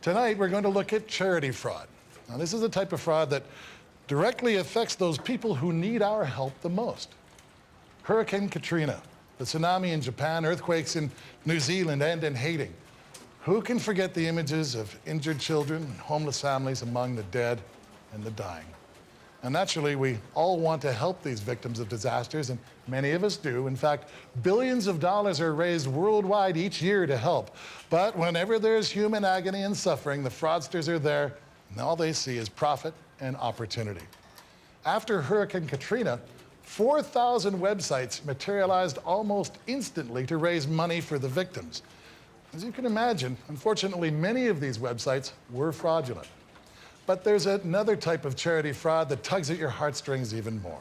Tonight, we're going to look at charity fraud. Now, this is a type of fraud that directly affects those people who need our help the most. Hurricane Katrina, the tsunami in Japan, earthquakes in New Zealand and in Haiti. Who can forget the images of injured children and homeless families among the dead and the dying? And naturally, we all want to help these victims of disasters, and many of us do. In fact, billions of dollars are raised worldwide each year to help. But whenever there's human agony and suffering, the fraudsters are there, and all they see is profit and opportunity. After Hurricane Katrina, 4,000 websites materialized almost instantly to raise money for the victims. As you can imagine, unfortunately, many of these websites were fraudulent. But there's another type of charity fraud that tugs at your heartstrings even more.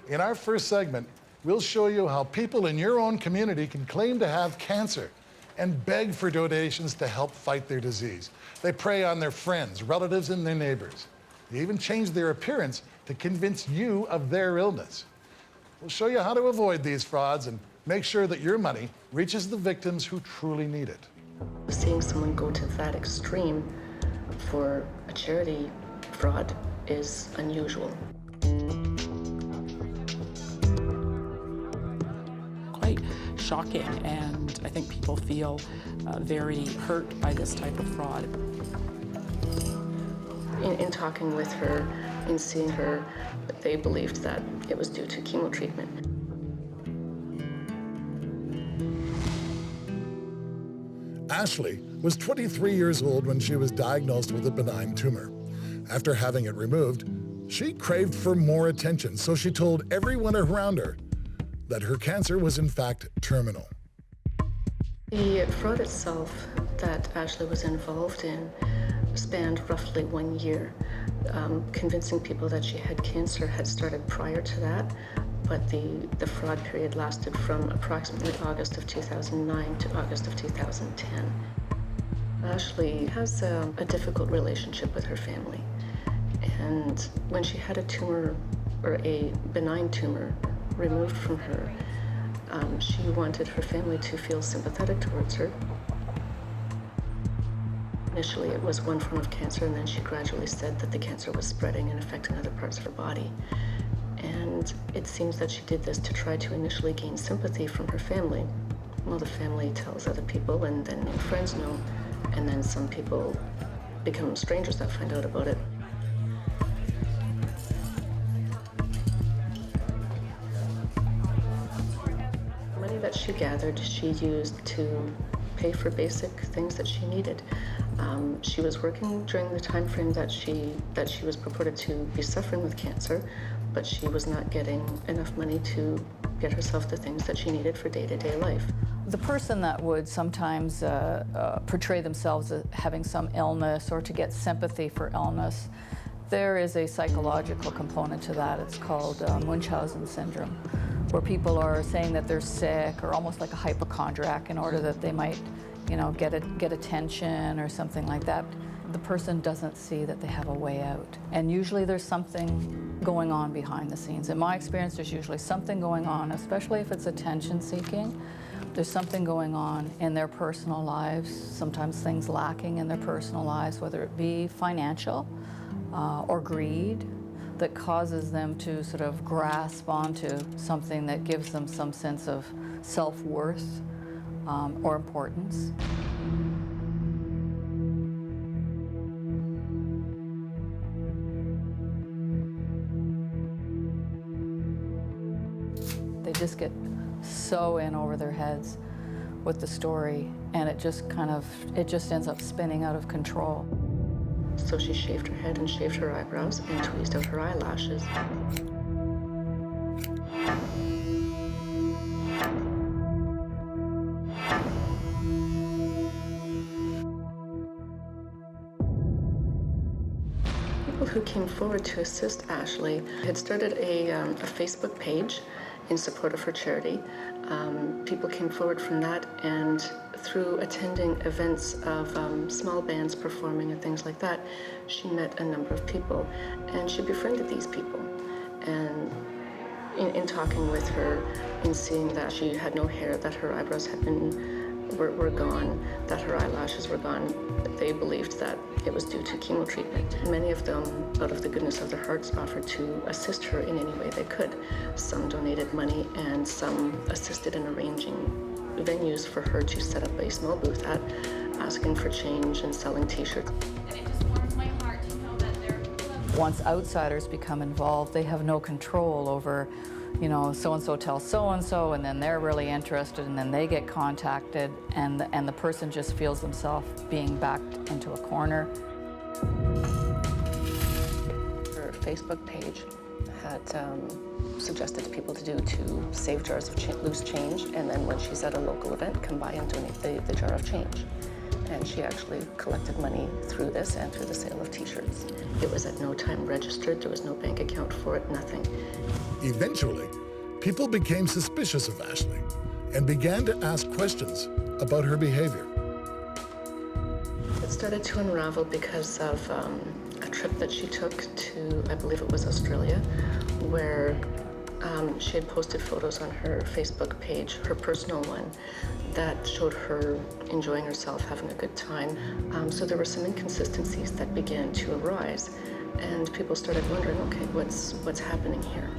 In our first segment, we'll show you how people in your own community can claim to have cancer and beg for donations to help fight their disease. They prey on their friends, relatives, and their neighbors. They even change their appearance to convince you of their illness. We'll show you how to avoid these frauds and make sure that your money reaches the victims who truly need it. Seeing someone go to that extreme for a charity fraud is unusual. Quite shocking, and I think people feel very hurt by this type of fraud. In talking with her, in seeing her, they believed that it was due to chemo treatment. Ashley was 23 years old when she was diagnosed with a benign tumor. After having it removed, she craved for more attention, so she told everyone around her that her cancer was in fact terminal. The fraud itself that Ashley was involved in spanned roughly 1 year. Convincing people that she had cancer had started prior to that, but the fraud period lasted from approximately August of 2009 to August of 2010. Ashley has a difficult relationship with her family, and when she had a tumor, or a benign tumor, removed from her, she wanted her family to feel sympathetic towards her. Initially, it was one form of cancer, and then she gradually said that the cancer was spreading and affecting other parts of her body. And it seems that she did this to try to initially gain sympathy from her family. Well, the family tells other people, and then friends know, and then some people become strangers that find out about it. The money that she gathered, she used to pay for basic things that she needed. She was working during the time frame that she was purported to be suffering with cancer, but she was not getting enough money to get herself the things that she needed for day-to-day life. The person that would sometimes portray themselves as having some illness or to get sympathy for illness, there is a psychological component to that. It's called Munchausen syndrome, where people are saying that they're sick or almost like a hypochondriac in order that they might, get attention or something like that. The person doesn't see that they have a way out. And usually there's something going on behind the scenes. In my experience, there's usually something going on, especially if it's attention seeking. There's something going on in their personal lives, sometimes things lacking in their personal lives, whether it be financial or greed, that causes them to sort of grasp onto something that gives them some sense of self-worth or importance. They just get so in over their heads with the story, and it just ends up spinning out of control. So she shaved her head and shaved her eyebrows and tweezed out her eyelashes. People who came forward to assist Ashley had started a Facebook page in support of her charity. People came forward from that, and through attending events of small bands performing and things like that, she met a number of people, and she befriended these people. And in talking with her, in seeing that she had no hair, that her eyebrows had been were gone, that her eyelashes were gone. They believed that it was due to chemo treatment. Many of them, out of the goodness of their hearts, offered to assist her in any way they could. Some donated money, and some assisted in arranging venues for her to set up a small booth at, asking for change and selling t-shirts. And it just warms my heart to know that they're... Once outsiders become involved, they have no control over, you know, so-and-so tells so-and-so, and then they're really interested, and then they get contacted, and the person just feels themselves being backed into a corner. Her Facebook page had suggested to people to do 2 save jars of loose change, and then when she's at a local event, come by and donate the jar of change. And she actually collected money through this and through the sale of t-shirts. It was at no time registered, there was no bank account for it, nothing. Eventually, people became suspicious of Ashley and began to ask questions about her behavior. It started to unravel because of a trip that she took to, I believe it was Australia, where she had posted photos on her Facebook page, her personal one, that showed her enjoying herself, having a good time. So there were some inconsistencies that began to arise, and people started wondering, okay, what's happening here?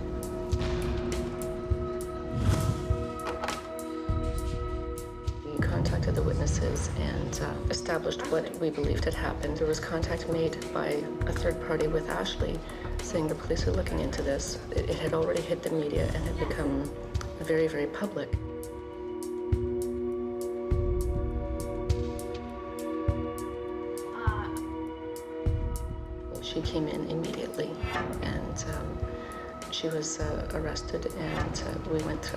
We contacted the witnesses and established what we believed had happened. There was contact made by a third party with Ashley saying the police are looking into this. It had already hit the media and had become very, very public. She came in immediately, and she was arrested, and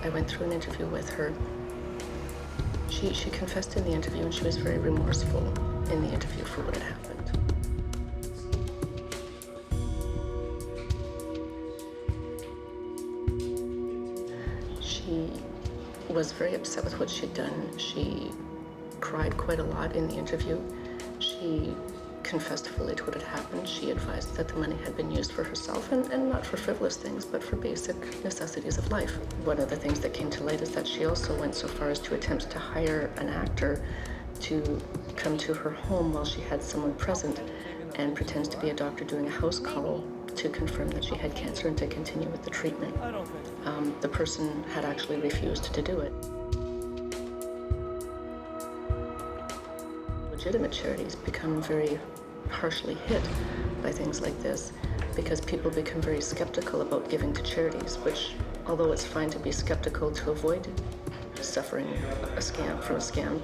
I went through an interview with her. She confessed in the interview, and she was very remorseful in the interview for what had happened. She was very upset with what she'd done. She cried quite a lot in the interview. She confessed fully to what had happened. She advised that the money had been used for herself and not for frivolous things, but for basic necessities of life. One of the things that came to light is that she also went so far as to attempt to hire an actor to come to her home while she had someone present and pretends to be a doctor doing a house call to confirm that she had cancer and to continue with the treatment. The person had actually refused to do it. Legitimate charities become very harshly hit by things like this because people become very skeptical about giving to charities, which, although it's fine to be skeptical to avoid suffering from a scam,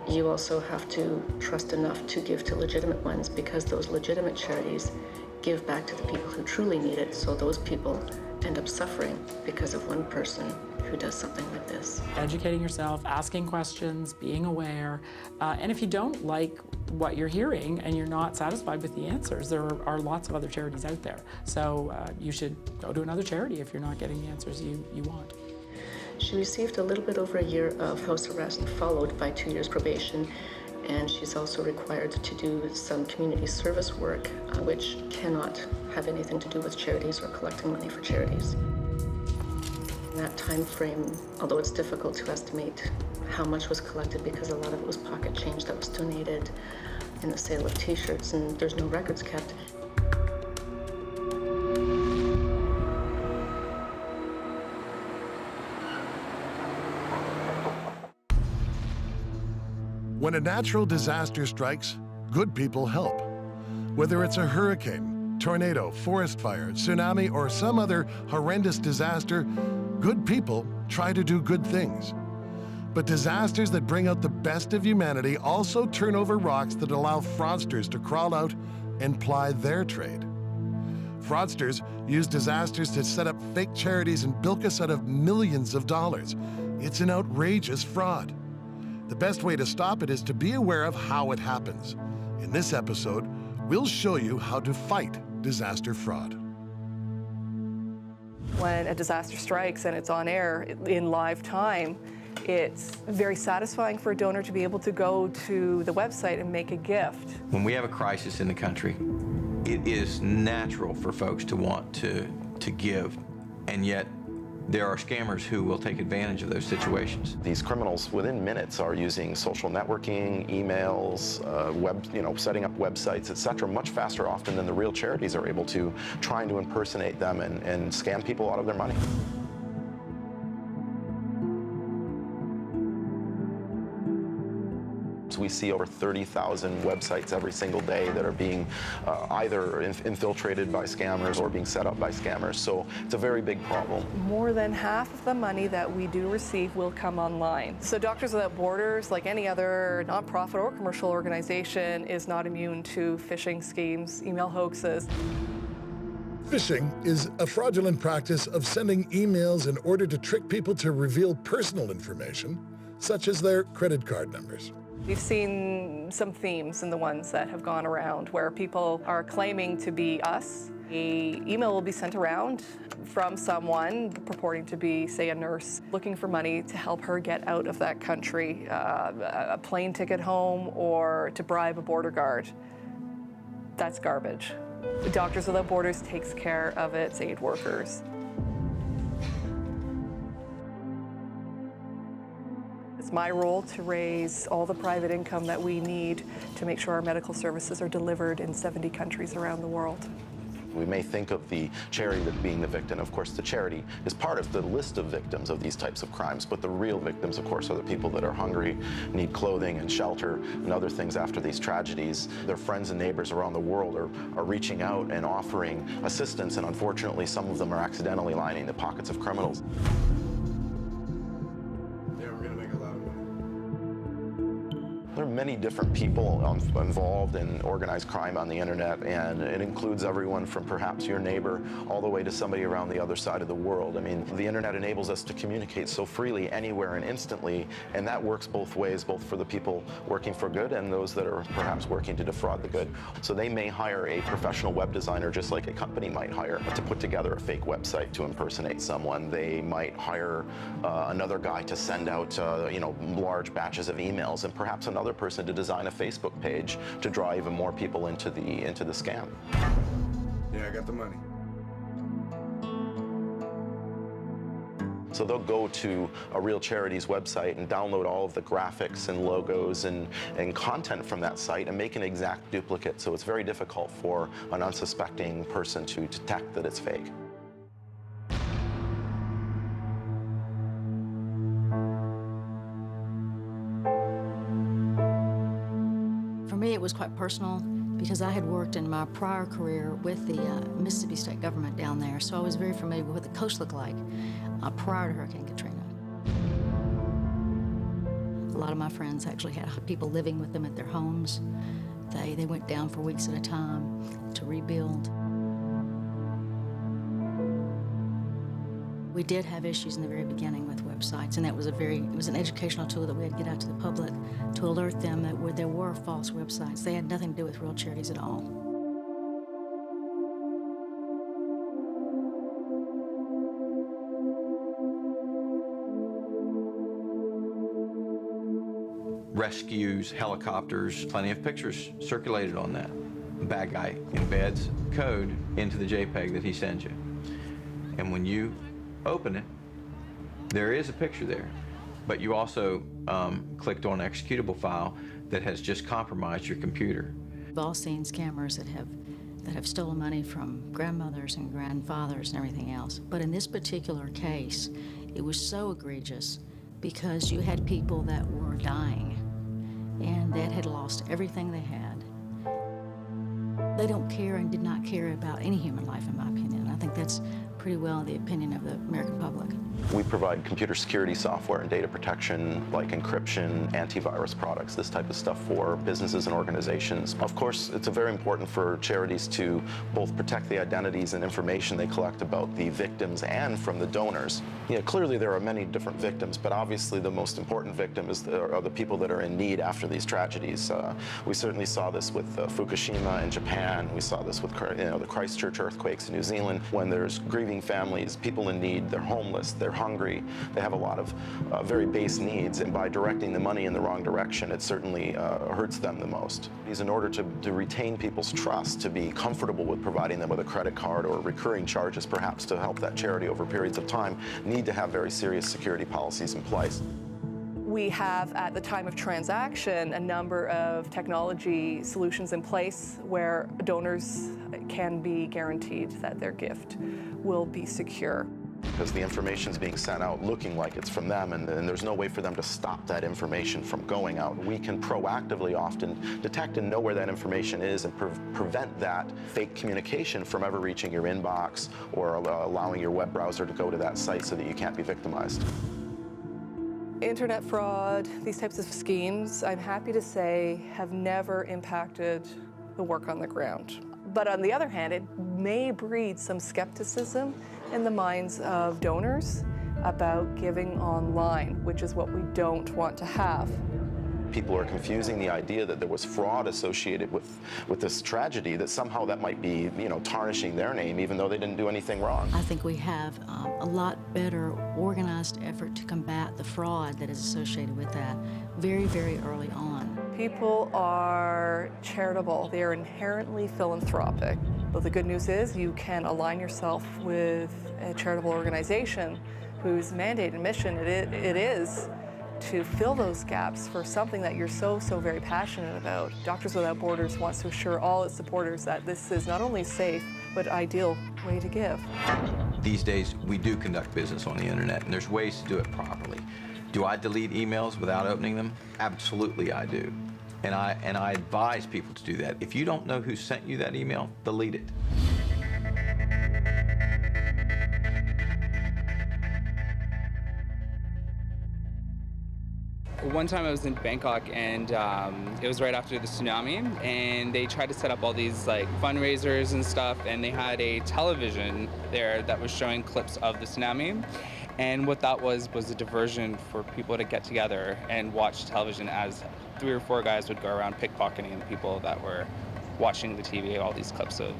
you also have to trust enough to give to legitimate ones, because those legitimate charities give back to the people who truly need it, so those people end up suffering because of one person who does something like this. Educating yourself, asking questions, being aware, and if you don't like what you're hearing and you're not satisfied with the answers, there are lots of other charities out there. So you should go to another charity if you're not getting the answers you want. She received a little bit over a year of house arrest, followed by 2 years probation, and she's also required to do some community service work, which cannot have anything to do with charities or collecting money for charities. In that time frame, although it's difficult to estimate how much was collected because a lot of it was pocket change that was donated in the sale of t-shirts, and there's no records kept. When a natural disaster strikes, good people help. Whether it's a hurricane, tornado, forest fire, tsunami, or some other horrendous disaster, good people try to do good things. But disasters that bring out the best of humanity also turn over rocks that allow fraudsters to crawl out and ply their trade. Fraudsters use disasters to set up fake charities and bilk us out of millions of dollars. It's an outrageous fraud. The best way to stop it is to be aware of how it happens. In this episode, we'll show you how to fight disaster fraud. When a disaster strikes and it's on air in live time, it's very satisfying for a donor to be able to go to the website and make a gift. When we have a crisis in the country, it is natural for folks to want to give, and yet there are scammers who will take advantage of those situations. These criminals, within minutes, are using social networking, emails, setting up websites, etc., much faster often than the real charities are able to, trying to impersonate them and scam people out of their money. We see over 30,000 websites every single day that are being either infiltrated by scammers or being set up by scammers. So it's a very big problem. More than half of the money that we do receive will come online. So Doctors Without Borders, like any other nonprofit or commercial organization, is not immune to phishing schemes, email hoaxes. Phishing is a fraudulent practice of sending emails in order to trick people to reveal personal information, such as their credit card numbers. We've seen some themes in the ones that have gone around where people are claiming to be us. An email will be sent around from someone purporting to be, say, a nurse, looking for money to help her get out of that country, a plane ticket home, or to bribe a border guard. That's garbage. Doctors Without Borders takes care of its aid workers. It's my role to raise all the private income that we need to make sure our medical services are delivered in 70 countries around the world. We may think of the charity as being the victim. Of course, the charity is part of the list of victims of these types of crimes, but the real victims, of course, are the people that are hungry, need clothing and shelter and other things after these tragedies. Their friends and neighbors around the world are reaching out and offering assistance, and unfortunately, some of them are accidentally lining the pockets of criminals. There are many different people involved in organized crime on the internet, and it includes everyone from perhaps your neighbor all the way to somebody around the other side of the world. I mean, the internet enables us to communicate so freely anywhere and instantly, and that works both ways, both for the people working for good and those that are perhaps working to defraud the good. So they may hire a professional web designer, just like a company might hire, to put together a fake website to impersonate someone. They might hire another guy to send out large batches of emails, and perhaps another person to design a Facebook page to draw even more people into the scam. Yeah, I got the money. So they'll go to a real charity's website and download all of the graphics and logos and content from that site and make an exact duplicate. So it's very difficult for an unsuspecting person to detect that it's fake. For me, it was quite personal because I had worked in my prior career with the Mississippi state government down there, so I was very familiar with what the coast looked like prior to Hurricane Katrina. A lot of my friends actually had people living with them at their homes. They went down for weeks at a time to rebuild. We did have issues in the very beginning with websites, and that was it was an educational tool that we had to get out to the public to alert them that there were false websites. They had nothing to do with real charities at all. Rescues, helicopters, plenty of pictures circulated on that. The bad guy embeds code into the JPEG that he sends you. And when you open it, there is a picture there, but you also clicked on an executable file that has just compromised your computer. We've all seen scammers that have stolen money from grandmothers and grandfathers and everything else. But in this particular case, it was so egregious because you had people that were dying and that had lost everything they had. They don't care and did not care about any human life, in my opinion. I think that's pretty well the opinion of the American public. We provide computer security software and data protection like encryption, antivirus products, this type of stuff for businesses and organizations. Of course, it's very important for charities to both protect the identities and information they collect about the victims and from the donors. Clearly there are many different victims, but obviously the most important victim are the people that are in need after these tragedies. We certainly saw this with Fukushima in Japan. We saw this with the Christchurch earthquakes in New Zealand. when there's grieving families, people in need, they're homeless, they're hungry, they have a lot of very base needs, and by directing the money in the wrong direction, it certainly hurts them the most. In order to retain people's trust, to be comfortable with providing them with a credit card or recurring charges, perhaps to help that charity over periods of time, need to have very serious security policies in place. We have, at the time of transaction, a number of technology solutions in place where donors can be guaranteed that their gift will be secure. Because the information's being sent out looking like it's from them, and there's no way for them to stop that information from going out. We can proactively often detect and know where that information is and prevent that fake communication from ever reaching your inbox or allowing your web browser to go to that site so that you can't be victimized. Internet fraud, these types of schemes, I'm happy to say, have never impacted the work on the ground. But on the other hand, it may breed some skepticism in the minds of donors about giving online, which is what we don't want to have. People are confusing the idea that there was fraud associated with this tragedy, that somehow that might be, tarnishing their name, even though they didn't do anything wrong. I think we have a lot better organized effort to combat the fraud that is associated with that very, very early on. People are charitable. They are inherently philanthropic. But the good news is you can align yourself with a charitable organization whose mandate and mission it is to fill those gaps for something that you're so very passionate about. Doctors Without Borders wants to assure all its supporters that this is not only safe, but ideal way to give. These days, we do conduct business on the internet, and there's ways to do it properly. Do I delete emails without opening them? Absolutely, I do. And I advise people to do that. If you don't know who sent you that email, delete it. One time I was in Bangkok, and it was right after the tsunami, and they tried to set up all these fundraisers and stuff, and they had a television there that was showing clips of the tsunami. And what that was a diversion for people to get together and watch television as 3 or 4 guys would go around pickpocketing the people that were watching the TV, all these clips of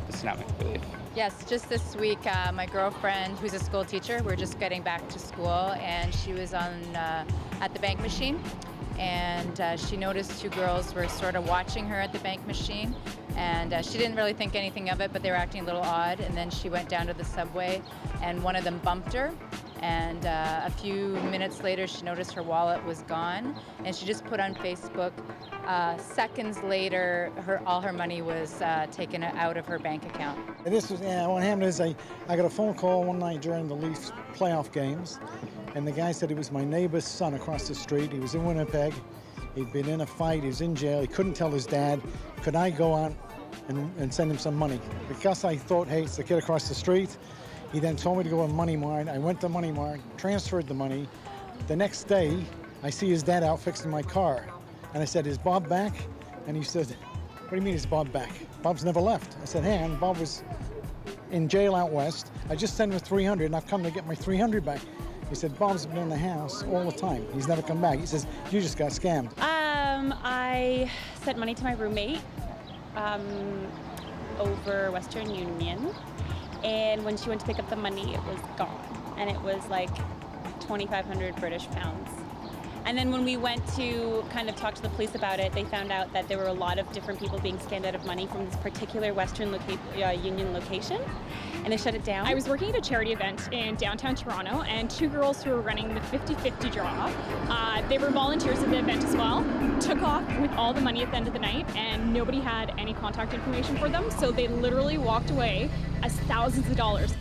the tsunami relief. Yes, just this week, my girlfriend, who's a school teacher, we're just getting back to school, and she was at the bank machine, and she noticed 2 girls were sort of watching her at the bank machine, and she didn't really think anything of it, but they were acting a little odd, and then she went down to the subway, and one of them bumped her, and a few minutes later, she noticed her wallet was gone, and she just put on Facebook, seconds later, all her money was taken out of her bank account. What happened is I got a phone call one night during the Leafs playoff games, and the guy said he was my neighbor's son across the street. He was in Winnipeg. He'd been in a fight. He was in jail. He couldn't tell his dad. Could I go out and send him some money? Because I thought, hey, it's the kid across the street. He then told me to go to Money Mart. I went to Money Mart, transferred the money. The next day, I see his dad out fixing my car. And I said, is Bob back? And he said, what do you mean is Bob back? Bob's never left. I said, hey, Bob was in jail out west. I just sent him $300 and I've come to get my $300 back. He said, Bob's been in the house all the time. He's never come back. He says, you just got scammed. I sent money to my roommate over Western Union. And when she went to pick up the money, it was gone. And it was like 2,500 British pounds. And then when we went to kind of talk to the police about it, they found out that there were a lot of different people being scammed out of money from this particular Western Union location, and they shut it down. I was working at a charity event in downtown Toronto, and 2 girls who were running the 50-50 draw, they were volunteers at the event as well, took off with all the money at the end of the night, and nobody had any contact information for them, so they literally walked away as thousands of dollars.